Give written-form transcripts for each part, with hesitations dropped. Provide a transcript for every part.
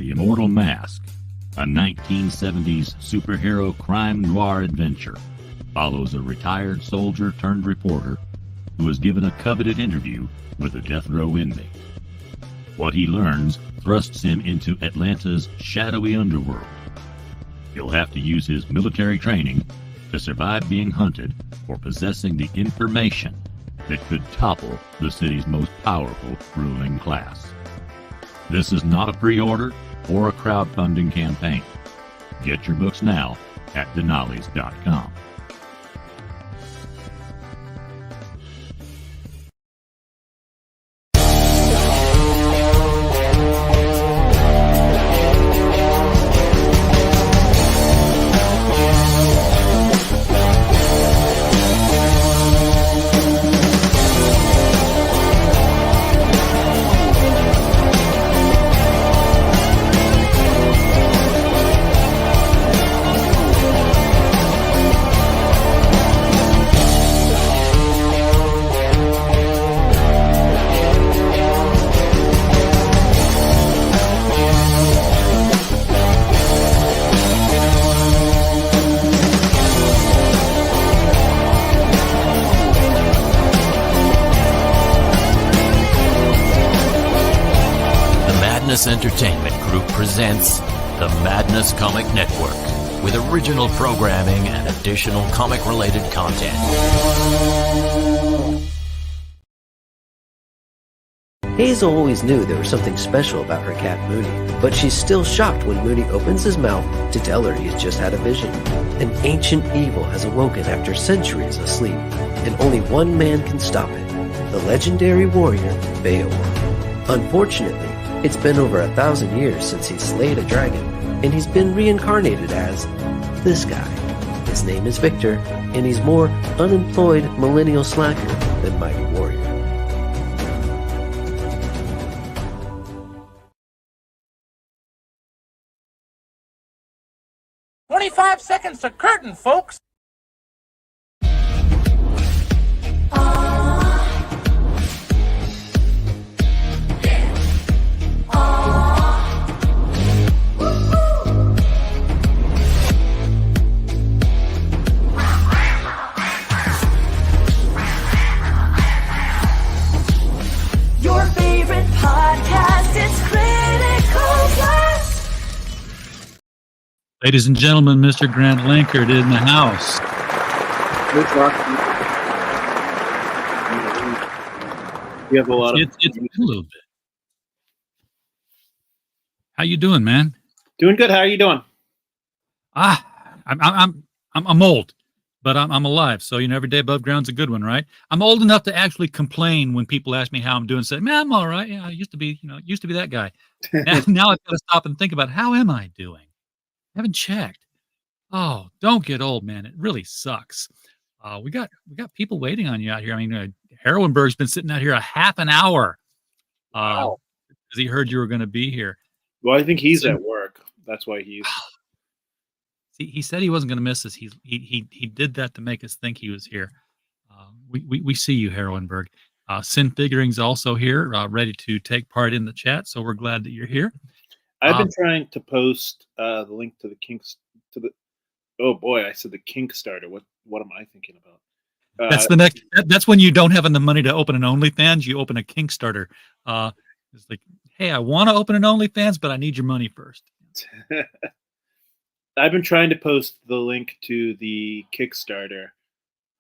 The Immortal Mask, a 1970s superhero crime noir adventure, follows a retired soldier turned reporter who is given a coveted interview with a death row inmate. What he learns thrusts him into Atlanta's shadowy underworld. He'll have to use his military training to survive being hunted for possessing the information that could topple the city's most powerful ruling class. This is not a pre-order or a crowdfunding campaign. Get your books now at denali's.com. Entertainment Group presents the Madness Comic Network with original programming and additional comic-related content. Hazel always knew there was something special about her cat Mooney, but she's still shocked when Mooney opens his mouth to tell her he's just had a vision. An ancient evil has awoken after centuries of sleep, and only one man can stop it, the legendary warrior Beowulf. Unfortunately, it's been over 1,000 years since he slayed a dragon, and he's been reincarnated as this guy. His name is Victor, and he's more unemployed millennial slacker than mighty warrior. "25 seconds to curtain, folks." Ladies and gentlemen, Mr. Grant Lankard in the house. We have a lot of. It's a little bit. How you doing, man? Doing good. How are you doing? I'm old, but I'm alive. So every day above ground's a good one, right? I'm old enough to actually complain when people ask me how I'm doing. Say, man, I'm all right. Yeah, I used to be that guy. Now I've got to stop and think about how am I doing. I haven't checked. Oh, don't get old, man. It really sucks. We got people waiting on you out here. I mean, Heroinberg's been sitting out here a half an hour. Wow. Because he heard you were going to be here. Well, I think he's at work. That's why he's. See, he said he wasn't going to miss us. He did that to make us think he was here. We see you, Heroinberg. Sin Figuring's also here, ready to take part in the chat. So we're glad that you're here. I've been trying to post the link to the Kinks to the. Oh boy, I said the Kickstarter. What am I thinking about? That's the next. That's when you don't have enough money to open an OnlyFans. You open a Kickstarter. It's like, hey, I want to open an OnlyFans, but I need your money first. I've been trying to post the link to the Kickstarter,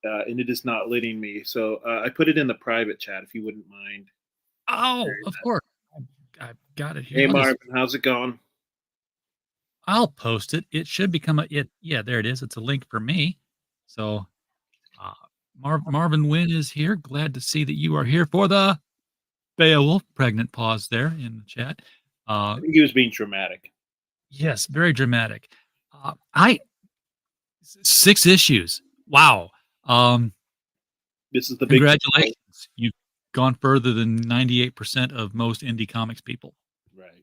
and it is not letting me. So I put it in the private chat if you wouldn't mind. Oh, of course. I've got it here. Hey, Marvin, how's it going? I'll post it. It should become yeah, there it is. It's a link for me. So Marvin Wynn is here. Glad to see that you are here for the Beowulf. Pregnant pause there in the chat. I think he was being dramatic. Yes, very dramatic. 6 issues. Wow. This is the big. Congratulations. You've gone further than 98% of most indie comics people. Right.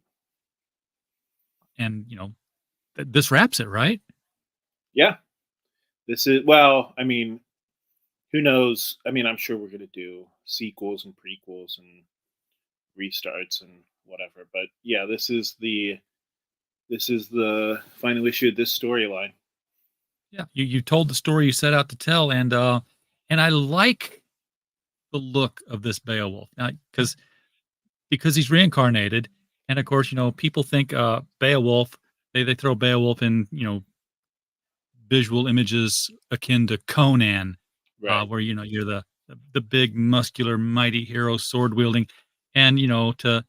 And, this wraps it, right? Yeah. This is, well, I mean, who knows? I mean, I'm sure we're going to do sequels and prequels and restarts and whatever. But yeah, this is the this is the final issue of this storyline. Yeah, you told the story you set out to tell, and I like the look of this Beowulf because he's reincarnated, and of course, people think Beowulf. They throw Beowulf in visual images akin to Conan, Right. where you're the big muscular mighty hero sword wielding, and to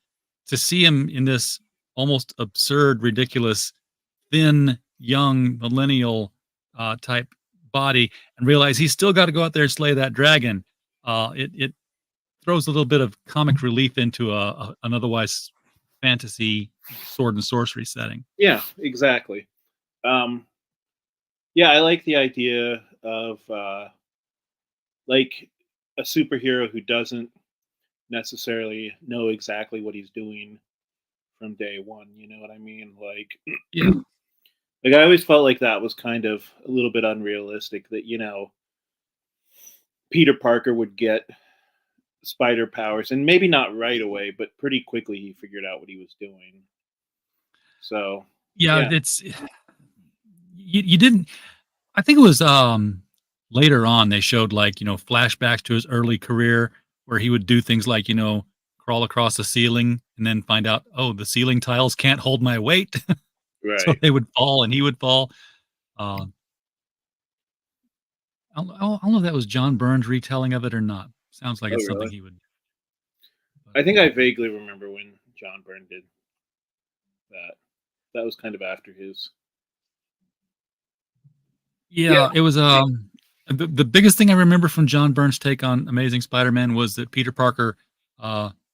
see him in this almost absurd, ridiculous, thin, young millennial type body, and realize he's still got to go out there and slay that dragon. It throws a little bit of comic relief into an otherwise fantasy sword and sorcery setting. Yeah, exactly. Yeah, I like the idea of like a superhero who doesn't necessarily know exactly what he's doing from day one. You know what I mean? Like, Yeah. like I always felt like that was kind of a little bit unrealistic. That Peter Parker would get spider powers, and maybe not right away, but pretty quickly he figured out what he was doing. So Yeah, yeah, it's you didn't. I think it was later on they showed flashbacks to his early career where he would do things like crawl across the ceiling and then find out, oh, the ceiling tiles can't hold my weight. So right. they would fall and he would fall. I don't know if that was John Byrne's retelling of it or not. Sounds like Oh, it's something really? he would. I think I vaguely remember when John Byrne did that. That was kind of after his. Yeah, it was the biggest thing I remember from John Byrne's take on Amazing Spider-Man was that Peter Parker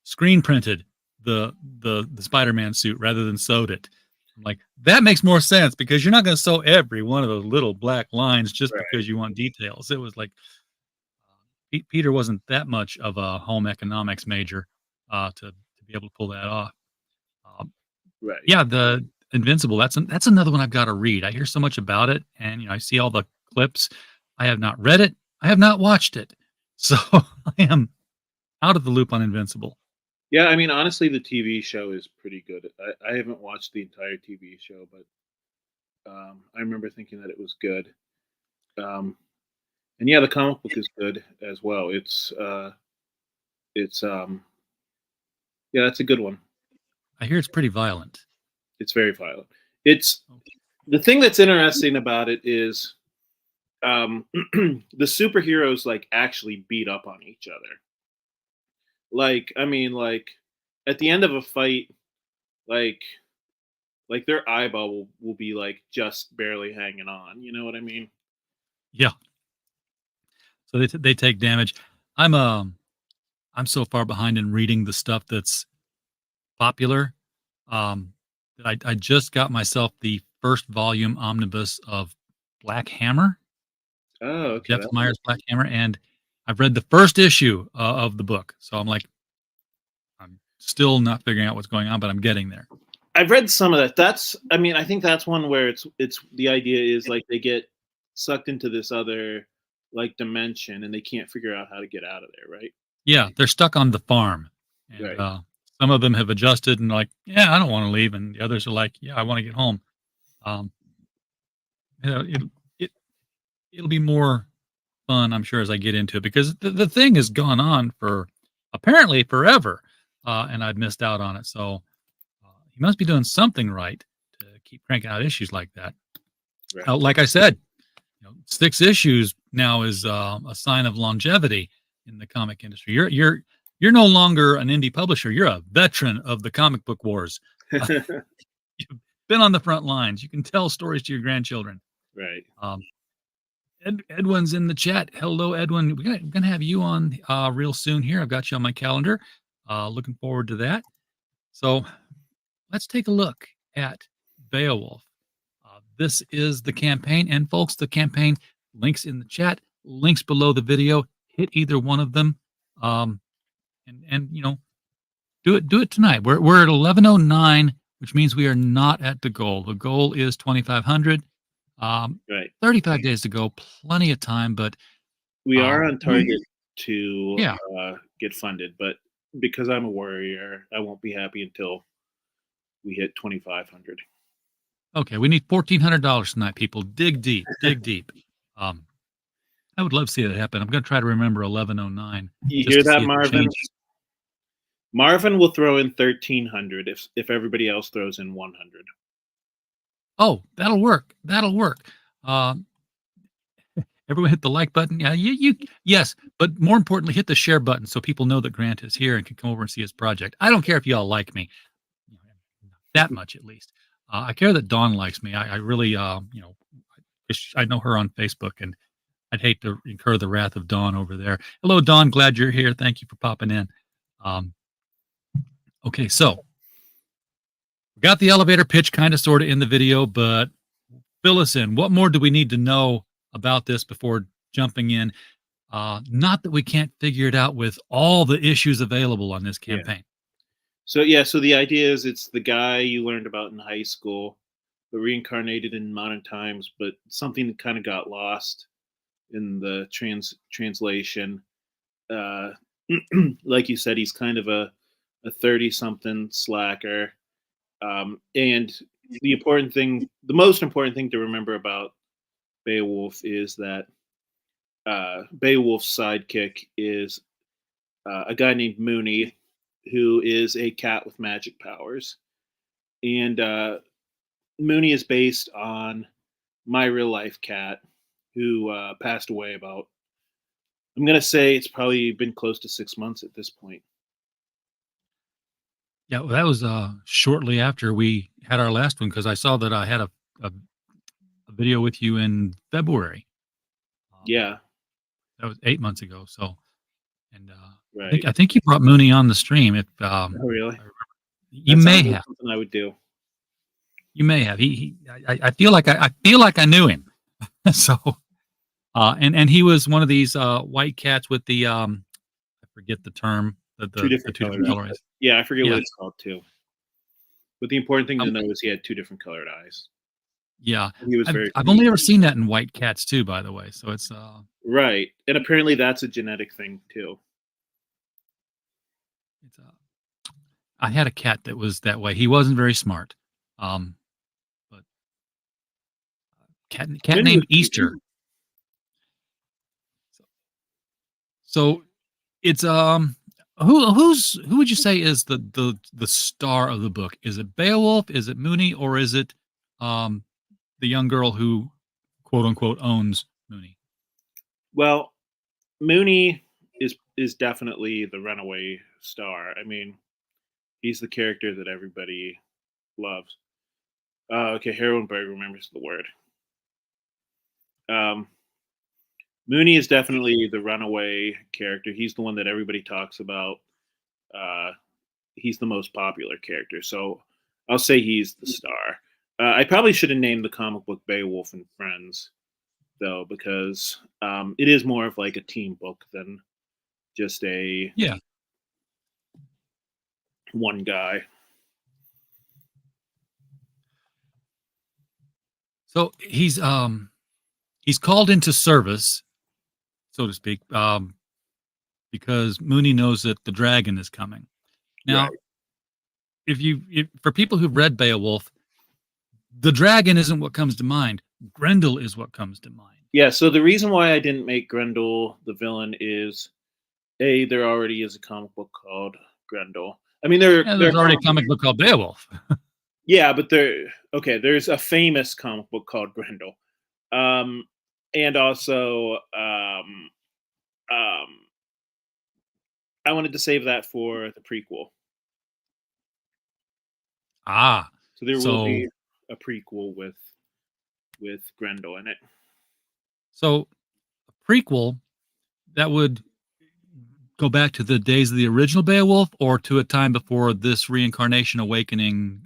screen printed the Spider-Man suit rather than sewed it. I'm like, that makes more sense because you're not going to sew every one of those little black lines just Right. because you want details. It was like Peter wasn't that much of a home economics major to be able to pull that off. Right. Yeah, the Invincible. That's another one I've got to read. I hear so much about it, and I see all the clips. I have not read it. I have not watched it, so I am out of the loop on Invincible. Yeah, I mean, honestly, the TV show is pretty good. I haven't watched the entire TV show, but I remember thinking that it was good. And yeah, the comic book is good as well. It's yeah, that's a good one. I hear it's pretty violent. It's very violent. It's the thing that's interesting about it is the superheroes like actually beat up on each other. Like, I mean, like at the end of a fight, like their eyeball will be like just barely hanging on. You know what I mean? Yeah. So they take damage. I'm so far behind in reading the stuff that's popular. That I just got myself the first volume omnibus of Black Hammer. Oh, okay. Jeff Lemires' Black Hammer, and I've read the first issue of the book. So I'm like, I'm still not figuring out what's going on, but I'm getting there. I've read some of that. I mean, I think that's one where it's the idea is like they get sucked into this other like dimension and they can't figure out how to get out of there, right? Yeah, they're stuck on the farm, and Right. some of them have adjusted and like, yeah, I don't want to leave, and the others are like, yeah, I want to get home. Um, it'll be more fun, I'm sure, as I get into it because the thing has gone on for apparently forever, and I've missed out on it. So he must be doing something right to keep cranking out issues like that. Right. Like I said, 6 issues now is a sign of longevity in the comic industry. You're no longer an indie publisher. You're a veteran of the comic book wars. You've been on the front lines. You can tell stories to your grandchildren. Right. Edwin's in the chat. Hello, Edwin. We're gonna have you on real soon here. I've got you on my calendar. Looking forward to that. So let's take a look at Beowulf. This is the campaign, and folks, the campaign links in the chat, links below the video. Hit either one of them, and do it tonight. We're at 11:09, which means we are not at the goal. The goal is 2,500. Right. 35 days to go, plenty of time, but We are on target to Yeah. Get funded, but because I'm a warrior, I won't be happy until we hit 2,500. Okay, we need $1,400 tonight, people. Dig deep, dig deep. I would love to see that happen. I'm going to try to remember 1109. You just hear to see that, if it Marvin? changes. Marvin will throw in 1,300 if everybody else throws in 100. Oh, that'll work. That'll work. Everyone hit the like button. Yeah, yes, but more importantly, hit the share button so people know that Grant is here and can come over and see his project. I don't care if y'all like me, that much at least. I care that Dawn likes me. I really, I know her on Facebook, and I'd hate to incur the wrath of Dawn over there. Hello, Dawn. Glad you're here. Thank you for popping in. Okay, so we got the elevator pitch kind of sort of in the video, but fill us in. What more do we need to know about this before jumping in? Not that we can't figure it out with all the issues available on this campaign. So the idea is it's the guy you learned about in high school, but reincarnated in modern times, but something that kind of got lost in the translation. Like you said, he's kind of a 30-something slacker. And the most important thing to remember about Beowulf is that Beowulf's sidekick is a guy named Mooney, who is a cat with magic powers. And Mooney is based on my real life cat, who passed away about, I'm going to say it's probably been close to 6 months at this point. Yeah, well, that was shortly after we had our last one, because I saw that I had a video with you in February. Yeah. That was 8 months ago. So, and right. I think you brought Mooney on the stream. If oh, really? You may have. Something I would do. You may have. I feel like I knew him. So, and he was one of these white cats with the I forget the term. The two different color eyes. Yeah, I forget what it's called too. But the important thing to know is he had 2 different colored eyes. Yeah, he was I've only ever seen that in white cats too, by the way. So it's right, and apparently that's a genetic thing too. It's I had a cat that was that way. He wasn't very smart, but cat named Easter. So it's who would you say is the star of the book? Is it Beowulf? Is it Mooney? Or is it the young girl who quote unquote owns Mooney? Well, Mooney is definitely the runaway star. I mean, he's the character that everybody loves. Okay, Herwenberg remembers the word. Mooney is definitely the runaway character. He's the one that everybody talks about. He's the most popular character. So I'll say he's the star. I probably should have named the comic book Beowulf and Friends, though, because it is more of like a team book than just a one guy. So he's called into service, so to speak, because Mooney knows that the dragon is coming. Now, right. if for people who've read Beowulf, the dragon isn't what comes to mind. Grendel is what comes to mind. Yeah, so the reason why I didn't make Grendel the villain is, A, there already is a comic book called Grendel. I mean, there's already a comic book called Beowulf. Yeah, but there's a famous comic book called Grendel. And also, I wanted to save that for the prequel. So there will be a prequel with Grendel in it. So a prequel that would go back to the days of the original Beowulf, or to a time before this reincarnation awakening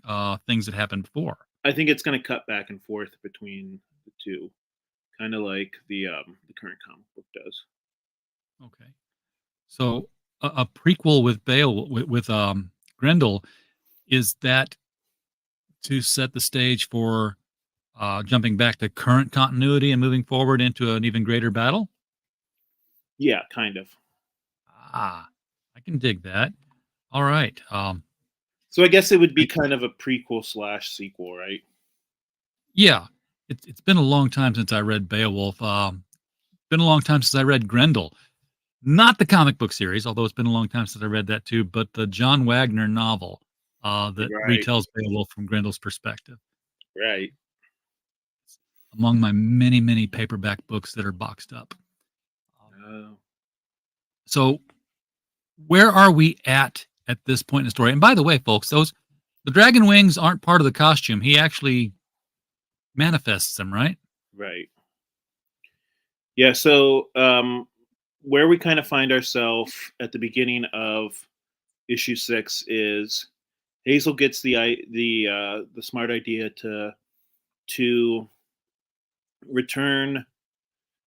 things that happened before? I think it's going to cut back and forth between the two, kind of like the current comic book does. Okay, so a prequel with with Grendel, is that to set the stage for jumping back to current continuity and moving forward into an even greater battle? Yeah, kind of. I can dig that. All right. So I guess it would be kind of a prequel / sequel, right? Yeah, it's been a long time since I read Beowulf. Been a long time since I read Grendel. Not the comic book series, although it's been a long time since I read that too, but the John Wagner novel that Right, retells Beowulf from Grendel's perspective. right. Among my many, many paperback books that are boxed up. Oh. So, where are we at this point in the story? And by the way, folks, the dragon wings aren't part of the costume. He actually manifests them, right? Right. Yeah. So, where we kind of find ourselves at the beginning of issue 6 is Hazel gets the smart idea to return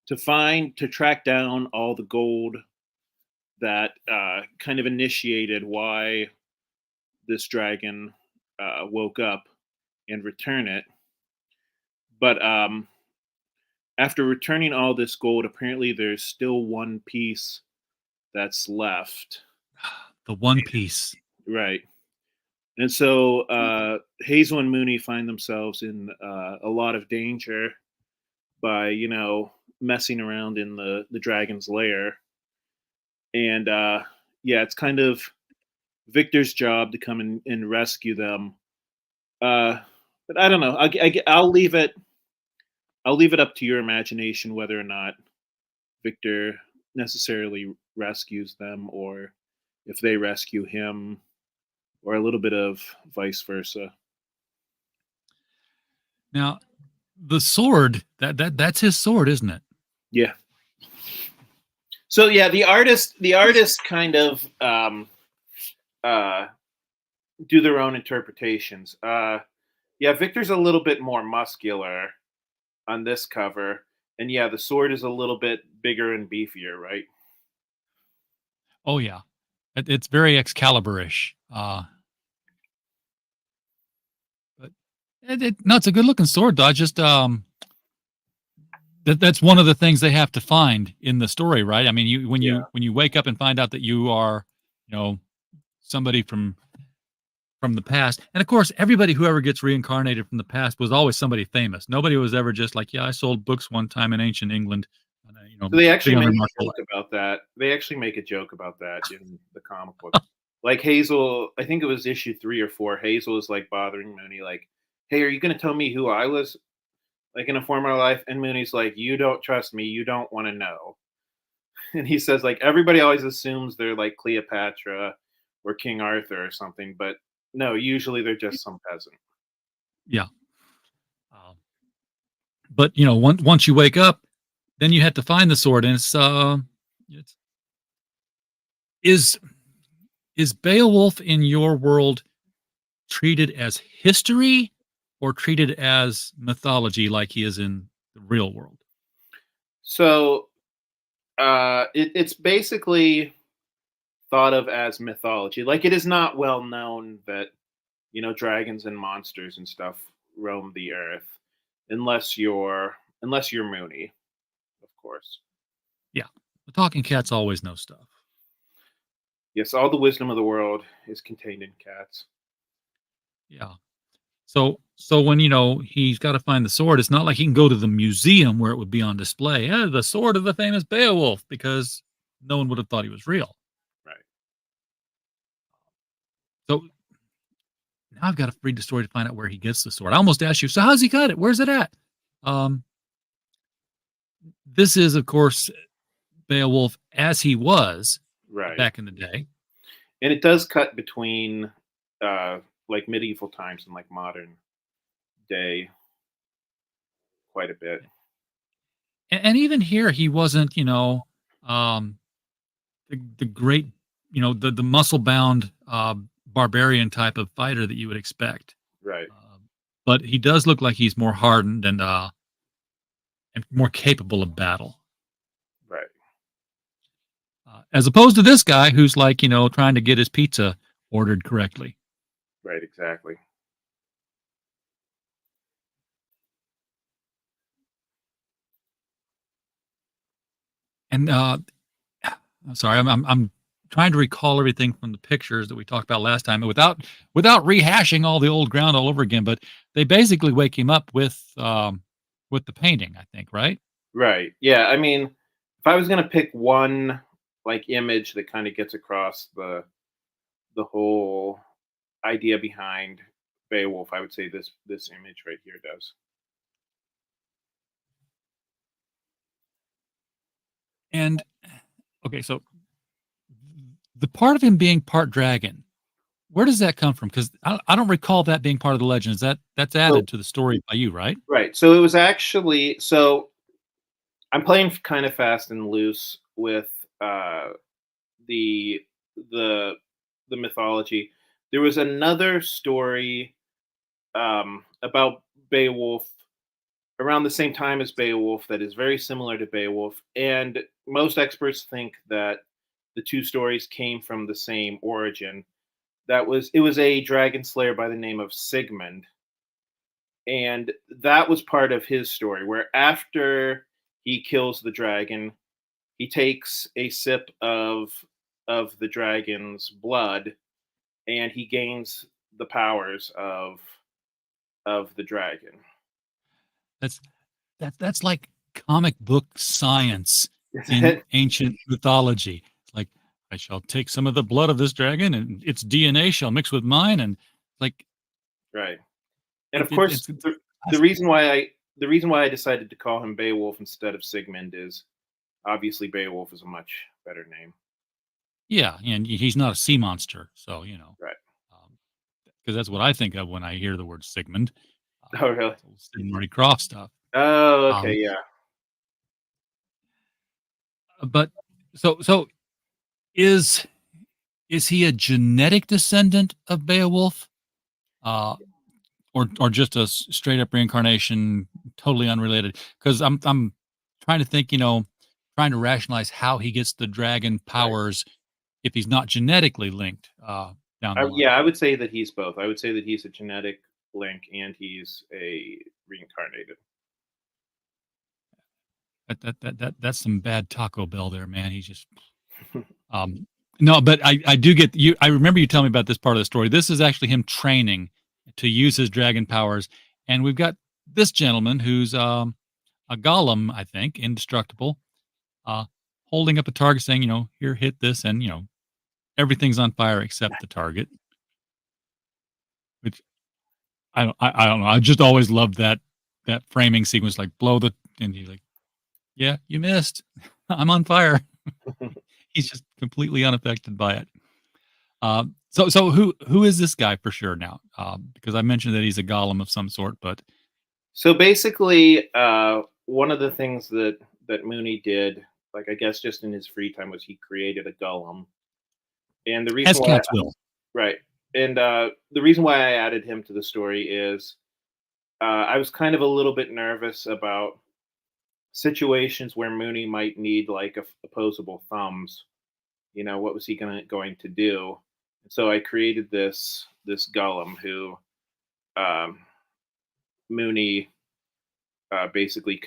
to track down all the gold that kind of initiated why this dragon woke up and return it. But after returning all this gold, apparently there's still one piece that's left. The One Piece. Right. And so Hazel and Mooney find themselves in a lot of danger by, messing around in the dragon's lair. And yeah, it's kind of Victor's job to come and rescue them. But I don't know. I'll leave it. I'll leave it up to your imagination whether or not Victor necessarily rescues them, or if they rescue him, or a little bit of vice versa. Now, the sword that's his sword, isn't it? Yeah. So yeah, the artist kind of do their own interpretations. Yeah, Victor's a little bit more muscular on this cover, and yeah, the sword is a little bit bigger and beefier, right? Oh yeah, it's very Excalibur-ish. But no, it's a good looking sword though. I just that's one of the things they have to find in the story, right? I mean, when you wake up and find out that you are, somebody from the past, and of course, everybody who ever gets reincarnated from the past was always somebody famous. Nobody was ever just like, yeah, I sold books one time in ancient England. So they actually big make a unremarkable joke about that. They actually make a joke about that in the comic book. Like Hazel, I think it was issue 3 or 4. Hazel is like bothering Mooney, like, "Hey, are you going to tell me who I was, like in a former life?" And Mooney's like, "You don't trust me. You don't want to know." And he says, like, everybody always assumes they're like Cleopatra or King Arthur or something, but no, usually they're just some peasant. Yeah. But once you wake up, then you have to find the sword, and is Beowulf in your world treated as history or treated as mythology like he is in the real world? So it's basically thought of as mythology. Like, it is not well known that dragons and monsters and stuff roam the earth, unless you're Mooney, of course. Yeah, the talking cats always know stuff. Yes, all the wisdom of the world is contained in cats. Yeah. So when he's got to find the sword, it's not like he can go to the museum where it would be on display. Yeah, the sword of the famous Beowulf, because no one would have thought he was real. Right. So now I've got to read the story to find out where he gets the sword. I almost asked you, so how's he got it? Where's it at? This is, of course, Beowulf as he was back in the day. And it does cut between like medieval times and like modern day quite a bit. And even here, he wasn't, the great, the muscle bound barbarian type of fighter that you would expect. Right. But he does look like he's more hardened and more capable of battle. Right. As opposed to this guy who's like, trying to get his pizza ordered correctly. Right, exactly. And I'm sorry, I'm trying to recall everything from the pictures that we talked about last time, without rehashing all the old ground all over again. But they basically wake him up with the painting, I think, right? Right. Yeah. I mean, if I was gonna pick one like image that kind of gets across the whole idea behind Beowulf, I would say this image right here does. And okay, so the part of him being part dragon, where does that come from? Because I don't recall that being part of the legend. Is that's So added to the story by you, right? right. So it was actually so I'm playing kind of fast and loose with uh the the the mythology. There was another story about Beowulf around the same time as Beowulf that is very similar to Beowulf, and most experts think that the two stories came from the same origin. It was a dragon slayer by the name of Sigmund, and that was part of his story. Where after he kills the dragon, he takes a sip of the dragon's blood, and he gains the powers of the dragon. That's that's like comic book science in ancient mythology. It's like, I shall take some of the blood of this dragon, and its DNA shall mix with mine, and like Right. And of it's course, the reason why I decided to call him Beowulf instead of Sigmund is obviously Beowulf is a much better name. yeah, and he's not a sea monster, so Right. because that's what I think of when I hear the word Sigmund. Oh, really? Sid and Marty Krofft stuff. Oh, okay, Um, yeah. but so is he a genetic descendant of Beowulf, uh, or just a straight up reincarnation, totally unrelated? Because I'm trying to think, trying to rationalize how he gets the dragon Right. powers if he's not genetically linked down the line. Yeah, I would say that he's both. I would say that he's a genetic link and he's a reincarnated. That's some bad Taco Bell there, man. He's just um no, but I do get you. I remember you telling me about this part of the story. This is actually him training to use his dragon powers, and we've got this gentleman who's a golem, I think, indestructible, uh, holding up a target, saying, "Here, hit this," and everything's on fire except the target. Which I don't know. I just always loved that framing sequence, like blow the, and he's like, "Yeah, you missed. I'm on fire." He's just completely unaffected by it. So who is this guy for sure now? Because I mentioned that he's a golem of some sort, but So basically, one of the things that Mooney did, like I guess just in his free time, was he created a golem. And the reason as why, cats will. right, and the reason why I added him to the story is I was kind of a little bit nervous about situations where Mooney might need like opposable thumbs. What was he going to do? And so I created this golem who um, Mooney basically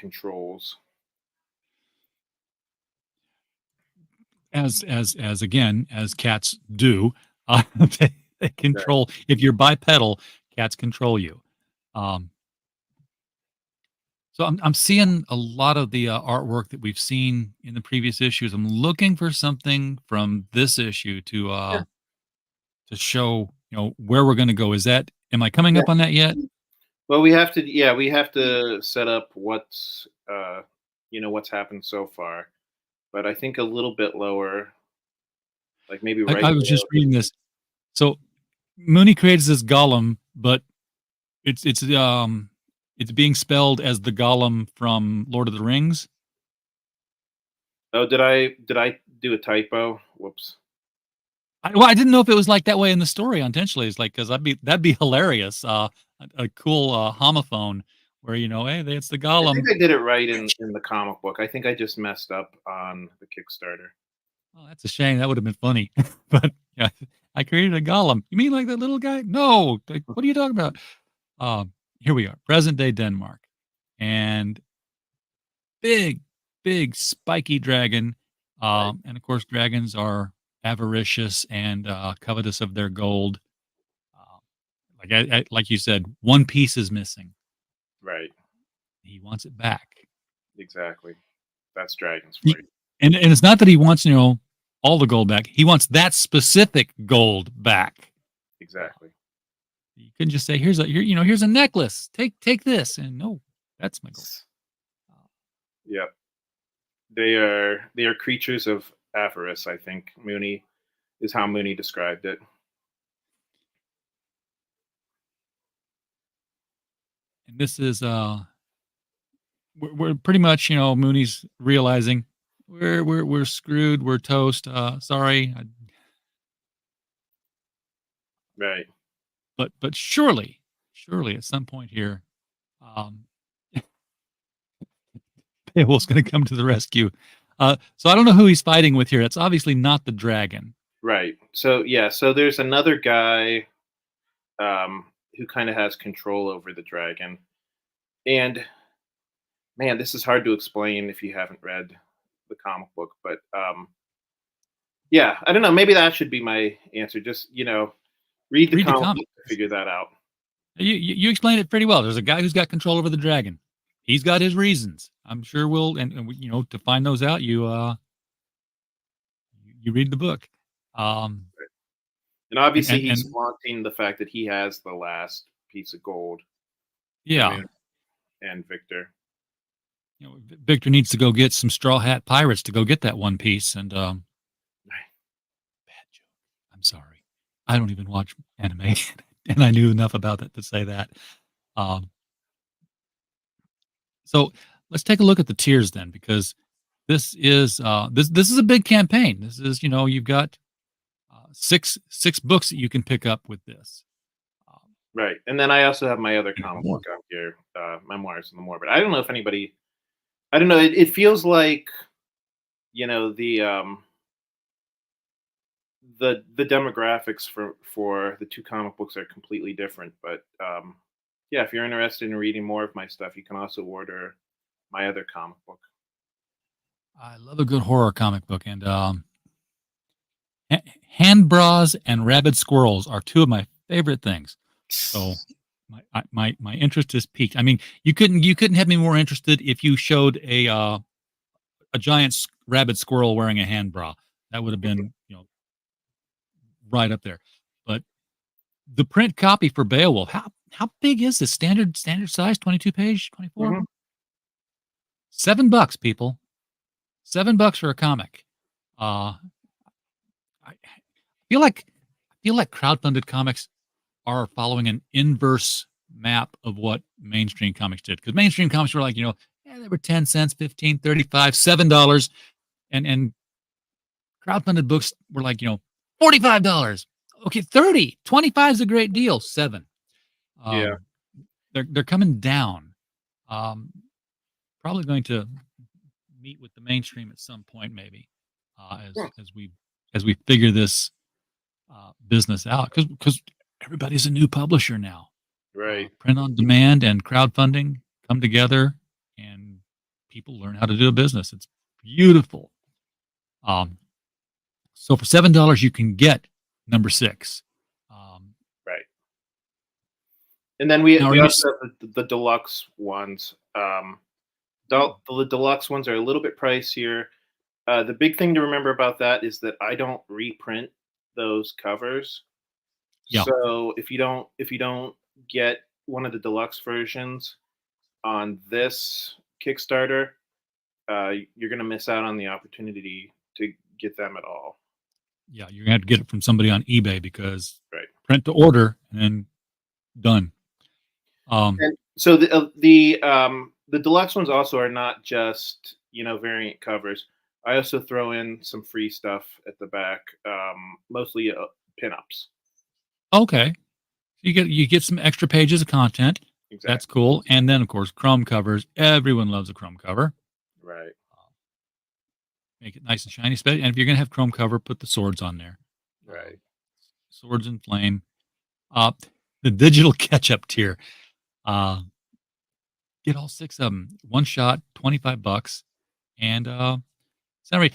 As again, as cats do, they Right. control. If you're bipedal, cats control you. Um, so I'm seeing a lot of the artwork that we've seen in the previous issues. I'm looking for something from this issue to show where we're going to go. Am I coming Yeah. up on that yet? Well, we have to set up what's happened so far, but I think a little bit lower, like maybe right I was just below. reading this. So Mooney creates this golem, but it's being spelled as the golem from Lord of the Rings. Oh, did I do a typo? Whoops. I didn't know if it was like that way in the story intentionally. It's like, because that'd be hilarious. A cool homophone where hey, it's the I golem. think I did it right in the comic book. I think I just messed up on the Kickstarter. Oh, that's a shame. That would have been funny. But yeah, I created a golem. You mean like that little guy? No. Like, what are you talking about? Here we are, present day Denmark, and big, big spiky dragon. Right. And of course, dragons are avaricious and covetous of their gold. Like you said, one piece is missing. Right. He wants it back. Exactly. That's dragons for you. And it's not that he wants, all the gold back. He wants that specific gold back. Exactly. You couldn't just say, here's a necklace. Take this. And no, that's my gold. Yep. They are creatures of avarice, I think. Mooney is how Mooney described it. And this is we're pretty much, Mooney's realizing we're screwed, we're toast. Sorry. Right. But surely at some point here, Beowulf's going to come to the rescue. So I don't know who he's fighting with here. It's obviously not the dragon. Right. So so there's another guy who kind of has control over the dragon. And man, this is hard to explain if you haven't read the comic book, but yeah, I don't know. Maybe that should be my answer. Just, read the comic book to figure that out. You explained it pretty well. There's a guy who's got control over the dragon. He's got his reasons. I'm sure we'll, to find those out, you read the book. And obviously he's flaunting the fact that he has the last piece of gold. Yeah. And Victor. Victor needs to go get some Straw Hat Pirates to go get that one piece. And bad joke. I'm sorry. I don't even watch anime, and I knew enough about it to say that. So let's take a look at the tiers then, because this is this is a big campaign. This is, you've got six books that you can pick up with this. Right. And then I also have my other comic book out here, Memoirs in the Morbid. I don't know if anybody, I don't know. It feels like, the demographics for the two comic books are completely different. But yeah, if you're interested in reading more of my stuff, you can also order my other comic book. I love a good horror comic book, and hand bras and rabid squirrels are two of my favorite things. So my interest is piqued. I mean, you couldn't have me more interested if you showed a giant rabid squirrel wearing a hand bra. That would have been, right up there. But the print copy for Beowulf, how big is this? Standard size, 22 page, 24? Mm-hmm. $7, people. $7 for a comic. I feel like crowdfunded comics are following an inverse map of what mainstream comics did. Because mainstream comics were like, they were 10 cents, 15, 35, $7. And crowdfunded books were like, $45. Okay, 30. 25 is a great deal. 7. Yeah. They're coming down. Probably going to meet with the mainstream at some point, maybe, as we figure this business out. Because everybody's a new publisher now. Right. Print on demand and crowdfunding come together, and people learn how to do a business. It's beautiful. So for $7, you can get number 6. Right. And then we also have the deluxe ones. The deluxe ones are a little bit pricier. The big thing to remember about that is that I don't reprint those covers. Yeah. So if you don't get one of the deluxe versions on this Kickstarter, you're going to miss out on the opportunity to get them at all. Yeah, you're gonna have to get it from somebody on eBay because print to order and then done. And so the deluxe ones also are not just variant covers. I also throw in some free stuff at the back, mostly pinups. Okay, you get some extra pages of content. Exactly. That's cool. And then of course Chrome covers. Everyone loves a Chrome cover. Right. Make it nice and shiny. And if you're going to have Chrome cover, put the swords on there. Right. Swords and flame. The digital catch-up tier. Get all 6 of them. One shot, $25. And so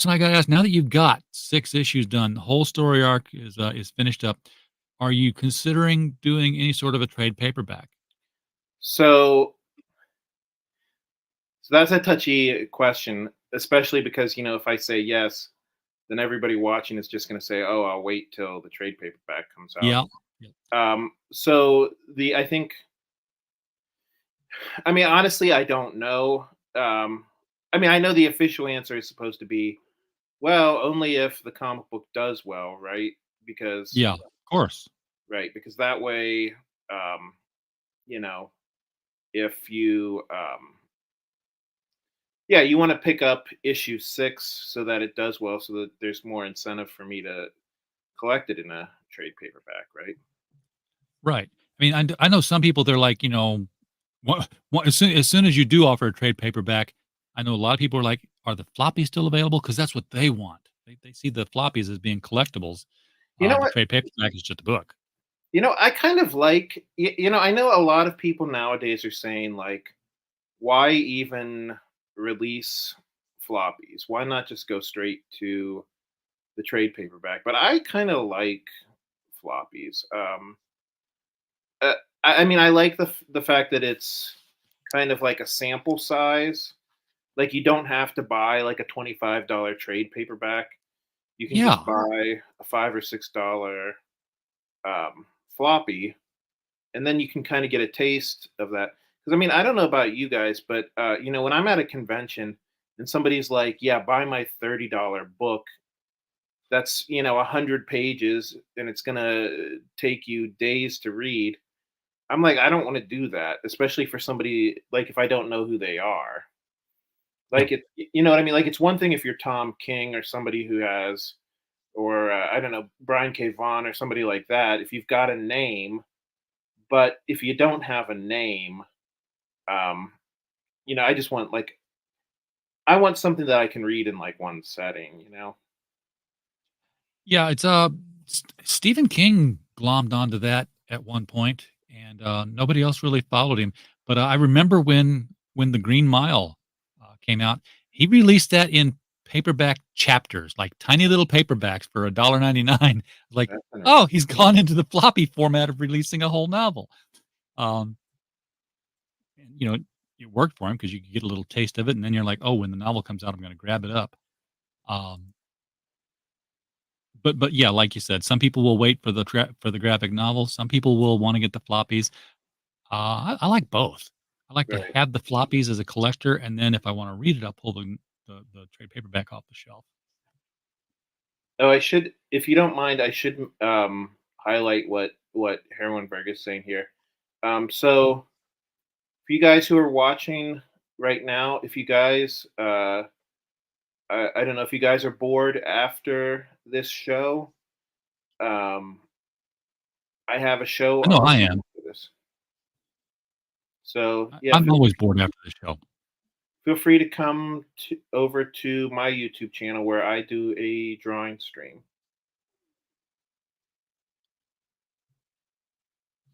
So I got to ask, now that you've got 6 issues done, the whole story arc is finished up. Are you considering doing any sort of a trade paperback? So, so that's a touchy question, especially because if I say yes, then everybody watching is just going to say, "Oh, I'll wait till the trade paperback comes out." Yeah. Yeah. So I think, I mean, honestly, I don't know. I mean, I know the official answer is supposed to be, well, only if the comic book does well, right? Because Yeah, of course. because that way, um, you know, if you yeah, you want to pick up issue 6 so that it does well, so that there's more incentive for me to collect it in a trade paperback, right? Right. I mean, I know some people, they're like, as soon as you do offer a trade paperback, I know a lot of people are like, "Are the floppies still available?" Because that's what they want. They see the floppies as being collectibles. You know The what? trade paperback is just a book. I kind of like, I know a lot of people nowadays are saying, like, why even release floppies? Why not just go straight to the trade paperback? But I kind of like floppies. Uh, I mean, I like the fact that it's kind of like a sample size. Like, you don't have to buy like a $25 trade paperback. You can just Yeah. buy a $5 or $6 floppy, and then you can kind of get a taste of that. Because I mean, I don't know about you guys, but when I'm at a convention and somebody's like, "Yeah, buy my $30 book," that's 100 pages, and it's gonna take you days to read. I'm like, I don't want to do that, especially for somebody like if I don't know who they are. Yeah. Like, you know what I mean? Like, it's one thing if you're Tom King or somebody who has, or I don't know, Brian K. Vaughan or somebody like that. If you've got a name, but if you don't have a name, um, I just want, like, I want something that I can read in like one setting. Yeah, it's Stephen King glommed onto that at one point, and nobody else really followed him. But I remember when the Green Mile came out, he released that in paperback chapters, like tiny little paperbacks for $1.99. Like, That's oh, interesting. he's gone into the floppy format of releasing a whole novel. Um, and, it worked for him because you could get a little taste of it, and then you're like, oh, when the novel comes out, I'm going to grab it up. Um, but yeah, like you said, some people will wait for the graphic novel. Some people will want to get the floppies. I like both. I like to Right. have the floppies as a collector, and then if I want to read it, I'll pull the trade paperback off the shelf. Oh, I should, if you don't mind, I should highlight what Herwenberg is saying here. So for you guys who are watching right now, if you guys, I don't know if you guys are bored after this show. Um, I have a show I know on I am. for this. So yeah, I'm always bored after the show. feel free to come over to my YouTube channel where I do a drawing stream.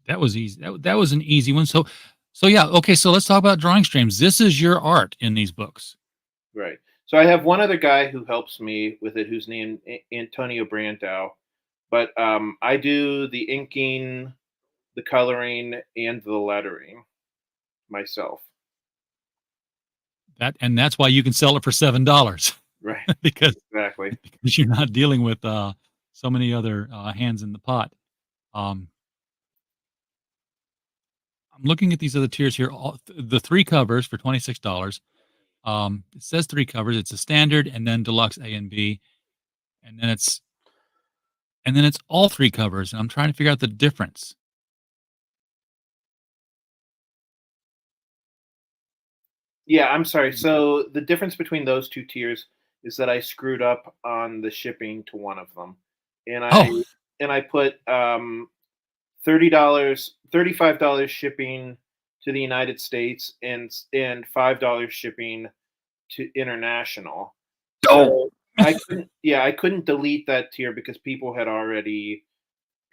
That was easy. That was an easy one. So yeah, okay. So let's talk about drawing streams. This is your art in these books. Right. So I have one other guy who helps me with it, who's named Antonio Brandow. But I do the inking, the coloring, and the lettering myself. That's why you can sell it for $7 Right. because Exactly. you're not dealing with so many other hands in the pot. I'm looking at these other tiers here. The 3 covers for $26. It says 3 covers. It's a standard and then deluxe A and B, and then it's all 3 covers. And I'm trying to figure out the difference. Yeah, I'm sorry. So the difference between those two tiers is that I screwed up on the shipping to one of them, and Oh, I put $30, $35 shipping to the United States, and $5 shipping to international. oh, So I couldn't delete that tier because people had already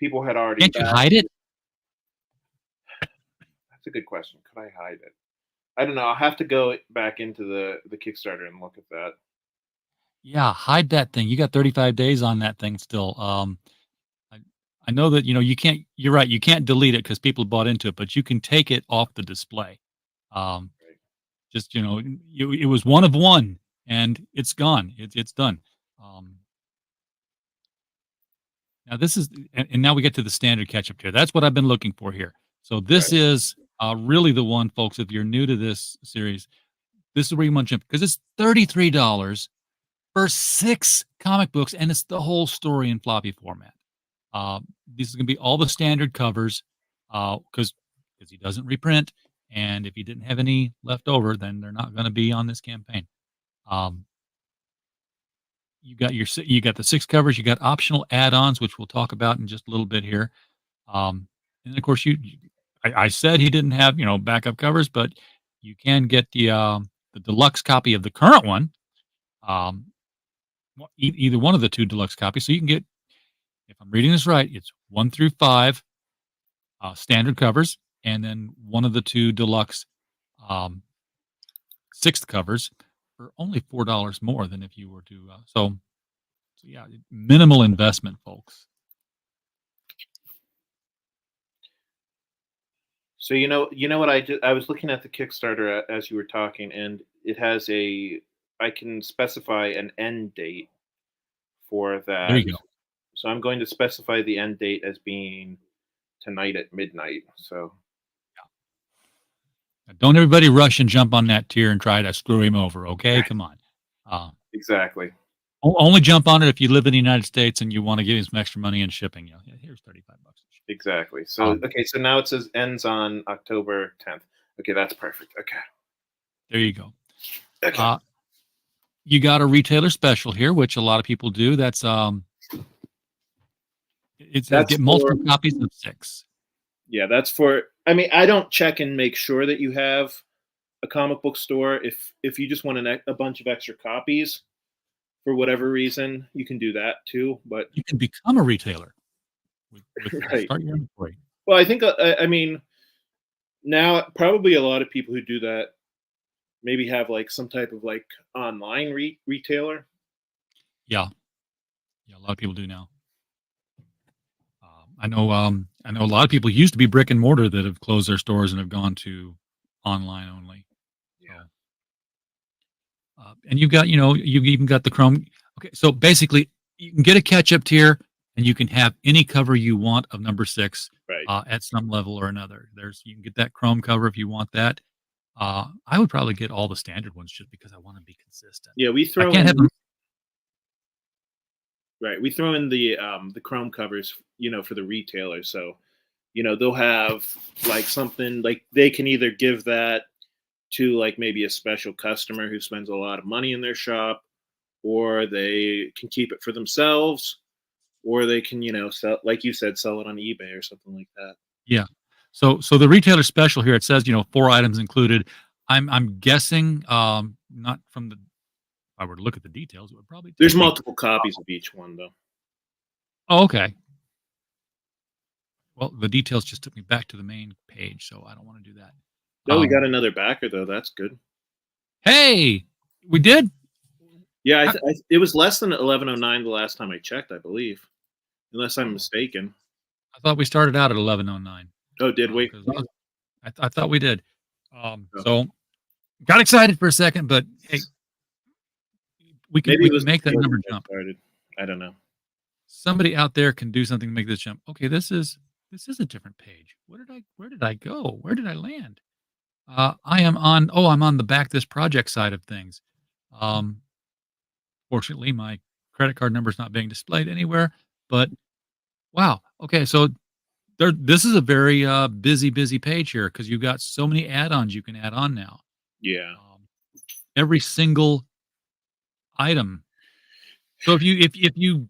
can't you backed. hide it? That's a good question. Could I hide it? I don't know. I'll have to go back into the Kickstarter and look at that. Yeah, hide that thing. You got 35 days on that thing still. I, I know that, you can't, you're right, you can't delete it because people bought into it, but you can take it off the display. Um, Right. just, it was one of one and it's gone. It's done. Um, Now this is, and now we get to the standard ketchup tier. That's what I've been looking for here. So this Right. is really the one, folks. If you're new to this series, this is where you want to jump because it's $33 for 6 comic books, and it's the whole story in floppy format. These are going to be all the standard covers because he doesn't reprint, and if he didn't have any left over, then they're not going to be on this campaign. Um, you got the 6 covers. You got optional add-ons, which we'll talk about in just a little bit here. And then of course, I said he didn't have backup covers, but you can get the deluxe copy of the current one. Either one of the 2 deluxe copies. So you can get, if I'm reading this right, it's 1 through 5 standard covers, and then one of the 2 deluxe 6th covers for only $4 more than if you were to. So yeah, minimal investment, folks. So you know what I did? I was looking at the Kickstarter as you were talking, and it has I can specify an end date for There that. you go. So I'm going to specify the end date as being tonight at midnight. So Don't everybody rush and jump on that tier and try to screw him over. Okay, come on. exactly. Only jump on it if you live in the United States and you want to give him some extra money in shipping. Yeah, here's $35. Exactly. So Um, okay, so now it says ends on October 10th. Okay, that's perfect. Okay. There you go. Okay. You got a retailer special here, which a lot of people do. That's it's That's get for multiple copies of 6. yeah, that's for I mean, I don't check and make sure that you have a comic book store. If you just want a bunch of extra copies for whatever reason, you can do that too, but You can become a retailer with right. start your inventory. Well, I think I mean now probably a lot of people who do that maybe have like some type of like online retailer. Yeah, yeah, a lot of people do now. I know a lot of people used to be brick and mortar that have closed their stores and have gone to online only. Yeah. And you've got, you've even got the Chrome. Okay, so basically, you can get a catch-up tier, and you can have any cover you want of number 6 Right. at some level or another. You can get that Chrome cover if you want that. I would probably get all the standard ones just because I want to be consistent. Yeah, we I throw can't in have them. right. We throw in the Chrome covers, for the retailer. So, they'll have like something like they can either give that to like maybe a special customer who spends a lot of money in their shop, or they can keep it for themselves, or they can, sell, like you said, sell it on eBay or something like that. Yeah. So the retailer special here, it says, 4 items included. I'm guessing, not from the. If I were to look at the details, it would probably There's take me. multiple copies of each one, though. Oh, okay. Well, the details just took me back to the main page, so I don't want to do that. No, we got another backer though. That's good. Hey, we did. Yeah, it was less than 11:09 the last time I checked, I believe, unless I'm mistaken. I thought we started out at 11:09. Oh, did we? 'Cause I thought we did. Oh. So got excited for a second, but hey, we can make that number jump. Started. I don't know. Somebody out there can do something to make this jump. Okay, this is a different page. Where did I go? Where did I land? I'm on the back this project side of things. Fortunately, my credit card number is not being displayed anywhere, but wow. Okay, so this is a very busy page here because you've got so many add-ons you can add on now. Yeah. Every single item. So if you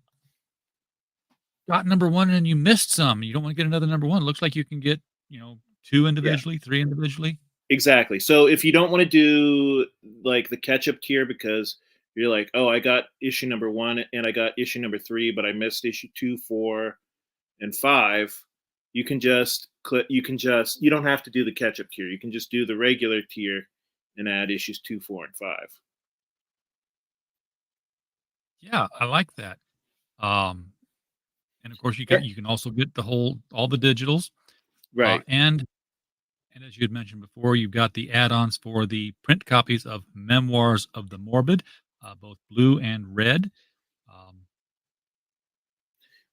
got number 1 and you missed some, you don't want to get another number 1. It looks like you can get 2 individually, 3 individually. Exactly. So if you don't want to do like the catch-up tier because you're like, oh, I got issue number 1 and I got issue number 3, but I missed issue 2, 4, and 5, you can just click. You don't have to do the catch-up tier. You can just do the regular tier and add issues 2, 4, and 5. Yeah, I like that. Um, and of course, you can also get all the digitals, Right. and as you had mentioned before, you've got the add-ons for the print copies of Memoirs of the Morbid, both blue and red. Um,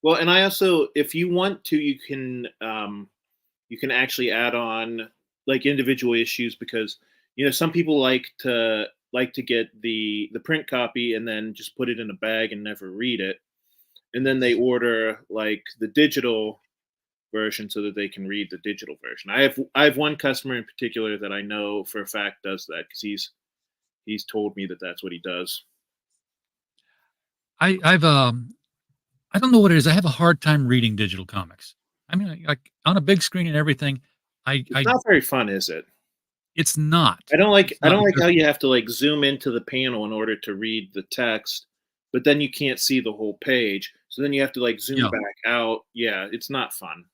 Well, and I also, if you want to, you can actually add on like individual issues, because some people like to get the print copy and then just put it in a bag and never read it, and then they order like the digital version so that they can read the digital version. I have one customer in particular that I know for a fact does that, because he's told me that that's what he does. I don't know what it is. I have a hard time reading digital comics. I mean, like on a big screen and everything. It's not very fun, is it? It's not. I don't like It's I not don't like because- how you have to like zoom into the panel in order to read the text, but then you can't see the whole page. So then you have to like zoom Yeah. back out. Yeah, it's not fun.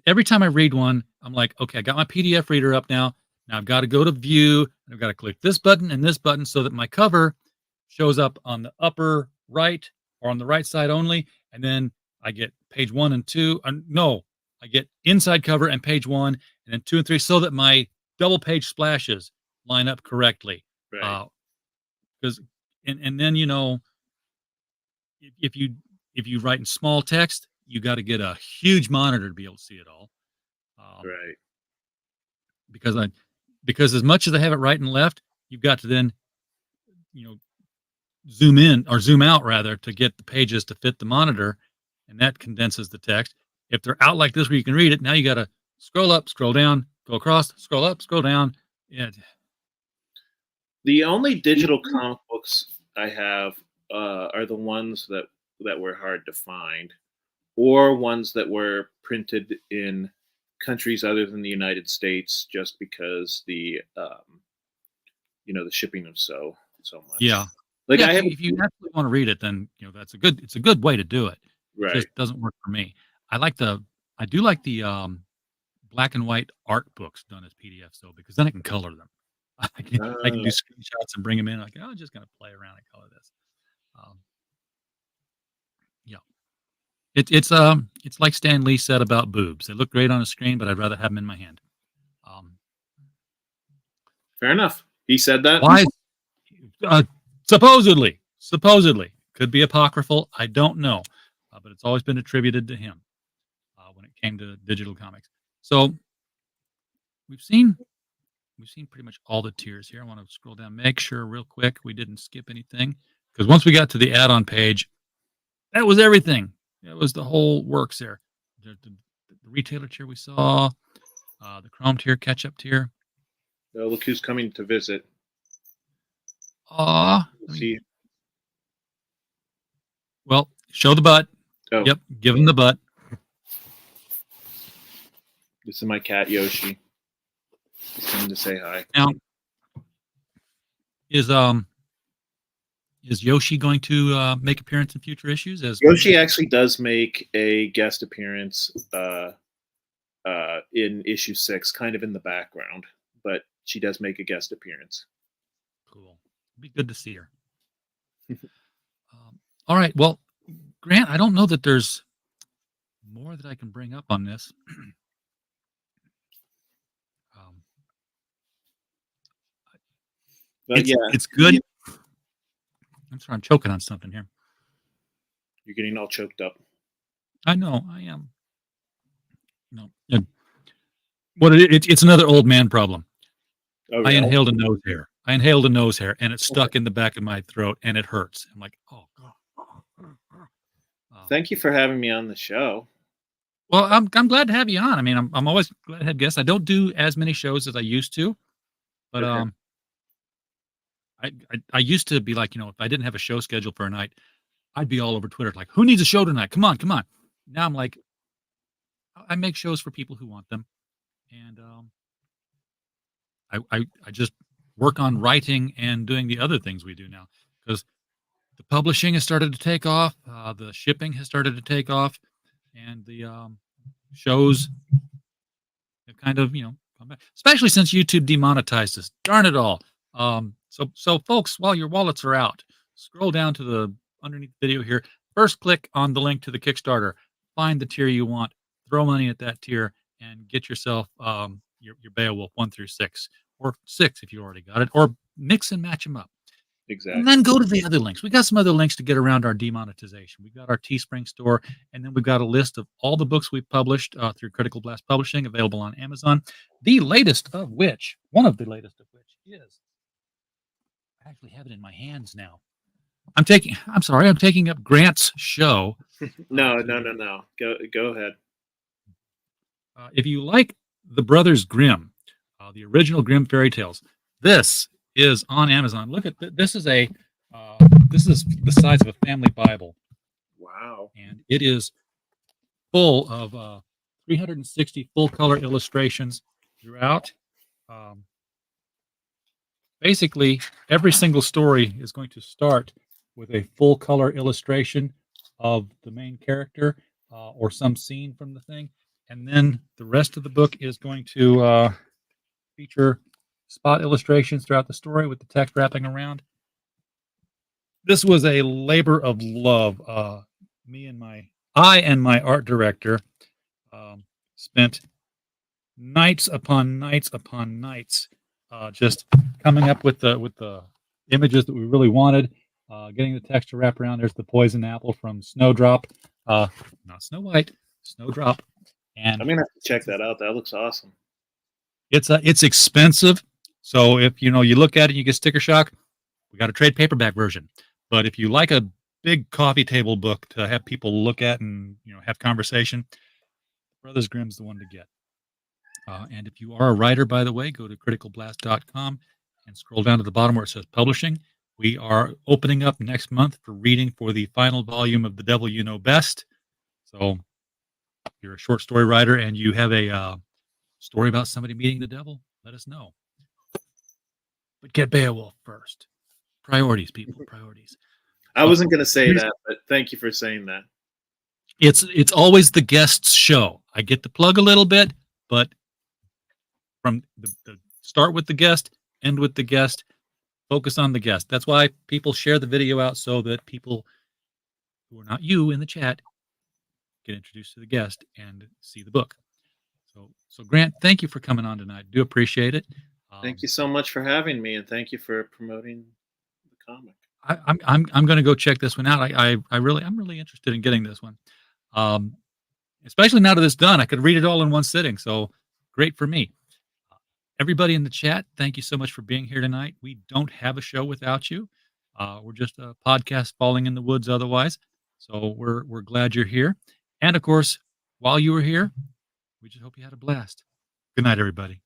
Every time I read one, I'm like, okay, I got my PDF reader up now. Now I've got to go to view. And I've got to click this button and this button so that my cover shows up on the upper right or on the right side only. And then I get page 1 and 2. No, I get inside cover and page 1 and then 2 and 3 so that my double page splashes line up correctly. Right. Because and then if you write in small text, you got to get a huge monitor to be able to see it all. Right. Because as much as I have it right and left, you've got to then zoom in or zoom out rather to get the pages to fit the monitor, and that condenses the text. If they're out like this where you can read it, now you got to scroll up, scroll down, go across, scroll up, scroll down. Yeah. The only digital comic books I have are the ones that were hard to find, or ones that were printed in countries other than the United States, just because the shipping of so much. Yeah. Like Yeah, I have if you actually want to read it, then it's a good way to do it. It right. just doesn't work for me. I do like the black and white art books done as PDFs though, because then I can color them. I can do screenshots and bring them in. Like, I'm just gonna play around and color this. Yeah, it's like Stan Lee said about boobs. They look great on a screen, but I'd rather have them in my hand. Fair enough. He said that. Why? Supposedly could be apocryphal. I don't know, but it's always been attributed to him when it came to digital comics. So we've seen pretty much all the tiers here. I want to scroll down, make sure real quick we didn't skip anything, because once we got to the add-on page, that was everything. It was the whole works there. The retailer tier we saw, the Chrome tier, catch-up tier. Oh, look who's coming to visit. See. Well, show the butt. Oh. Yep, give him the butt. This is my cat Yoshi. He's coming to say hi. Now, is Yoshi going to make appearance in future issues? As Yoshi actually does make a guest appearance in issue 6, kind of in the background, but she does make a guest appearance. Cool. It'd be good to see her. All right. Well, Grant, I don't know that there's more that I can bring up on this. It's good. I'm sorry, I'm choking on something here. You're getting all choked up. I know, I am. No, it's another old man problem. Oh, I inhaled a nose hair. And it stuck in the back of my throat, and it hurts. I'm like, oh god. Thank you for having me on the show. Well, I'm glad to have you on. I mean, I'm always glad to have guests. I don't do as many shows as I used to, but Okay. I used to be like, if I didn't have a show scheduled for a night, I'd be all over Twitter like, who needs a show tonight? Come on. Now I'm like, I make shows for people who want them, and I just work on writing and doing the other things we do now, because the publishing has started to take off, the shipping has started to take off, and the shows have kind of come back, especially since YouTube demonetized us. Darn it all! So folks, while your wallets are out, scroll down to the underneath the video here. First, click on the link to the Kickstarter. Find the tier you want. Throw money at that tier and get yourself your Beowulf 1 through 6, or 6 if you already got it, or mix and match them up. Exactly. And then go to the other links. We got some other links to get around our demonetization. We've got our Teespring store, and then we've got a list of all the books we've published through Critical Blast Publishing, available on Amazon. One of the latest of which is, I actually have it in my hands now. I'm taking up Grant's show. No. Go ahead. If you like the Brothers Grimm, the original Grimm fairy tales, this is on Amazon. Look at this is the size of a family Bible. Wow. And it is full of 360 full color illustrations throughout. Basically, every single story is going to start with a full color illustration of the main character or some scene from the thing. And then the rest of the book is going to feature spot illustrations throughout the story with the text wrapping around. This was a labor of love. I and my art director spent nights upon nights upon nights just coming up with the images that we really wanted, getting the text to wrap around. There's the poison apple from Snowdrop, not Snow White, Snowdrop. And I'm gonna have to check that out. That looks awesome. It's expensive, so if you look at it, you get sticker shock. We got a trade paperback version, but if you like a big coffee table book to have people look at and have conversation, Brothers Grimm's the one to get. And if you are a writer, by the way, go to criticalblast.com and scroll down to the bottom where it says publishing. We are opening up next month for reading for the final volume of The Devil You Know Best. So if you're a short story writer and you have a story about somebody meeting the devil, let us know. But get Beowulf first. Priorities, people, priorities. I wasn't going to say that, but thank you for saying that. It's always the guest's show. I get to plug a little bit, but from the start with the guest, end with the guest, focus on the guest. That's why people share the video out, so that people who are not you in the chat get introduced to the guest and see the book. So Grant, thank you for coming on tonight. Do appreciate it. Thank you so much for having me, and thank you for promoting the comic. I'm going to go check this one out. I'm really interested in getting this one, especially now that it's done. I could read it all in one sitting, so great for me. Everybody in the chat, thank you so much for being here tonight. We don't have a show without you. We're just a podcast falling in the woods otherwise, so we're glad you're here. And of course, while you were here, we just hope you had a blast. Good night, everybody.